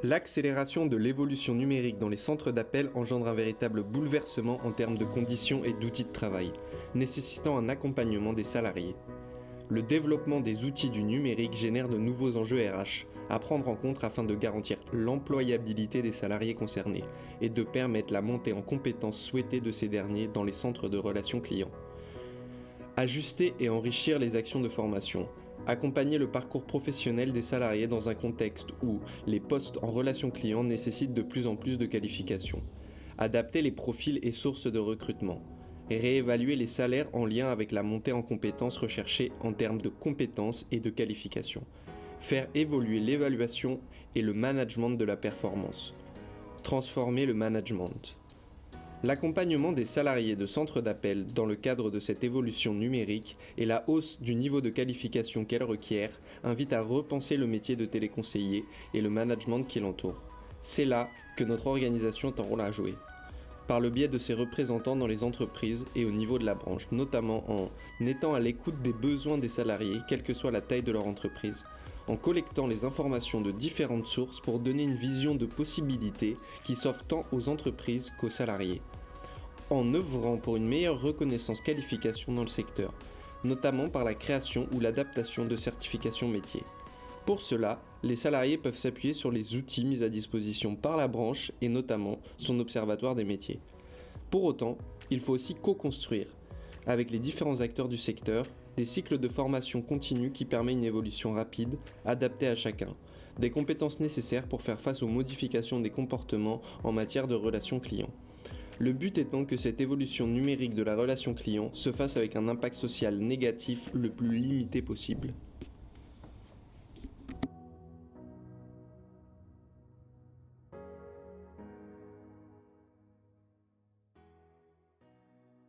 L'accélération de l'évolution numérique dans les centres d'appel engendre un véritable bouleversement en termes de conditions et d'outils de travail, nécessitant un accompagnement des salariés. Le développement des outils du numérique génère de nouveaux enjeux RH à prendre en compte afin de garantir l'employabilité des salariés concernés et de permettre la montée en compétences souhaitée de ces derniers dans les centres de relations clients. Ajuster et enrichir les actions de formation. Accompagner le parcours professionnel des salariés dans un contexte où les postes en relation client nécessitent de plus en plus de qualifications. Adapter les profils et sources de recrutement. Réévaluer les salaires en lien avec la montée en compétences recherchée en termes de compétences et de qualifications. Faire évoluer l'évaluation et le management de la performance. Transformer le management. L'accompagnement des salariés de centres d'appel dans le cadre de cette évolution numérique et la hausse du niveau de qualification qu'elle requiert invite à repenser le métier de téléconseiller et le management qui l'entoure. C'est là que notre organisation a un rôle à jouer, par le biais de ses représentants dans les entreprises et au niveau de la branche, notamment en étant à l'écoute des besoins des salariés, quelle que soit la taille de leur entreprise, en collectant les informations de différentes sources pour donner une vision de possibilités qui s'offrent tant aux entreprises qu'aux salariés, en œuvrant pour une meilleure reconnaissance qualification dans le secteur, notamment par la création ou l'adaptation de certifications métiers. Pour cela, les salariés peuvent s'appuyer sur les outils mis à disposition par la branche et notamment son observatoire des métiers. Pour autant, il faut aussi co-construire, avec les différents acteurs du secteur, des cycles de formation continue qui permettent une évolution rapide, adaptée à chacun, des compétences nécessaires pour faire face aux modifications des comportements en matière de relations clients. Le but étant que cette évolution numérique de la relation client se fasse avec un impact social négatif le plus limité possible.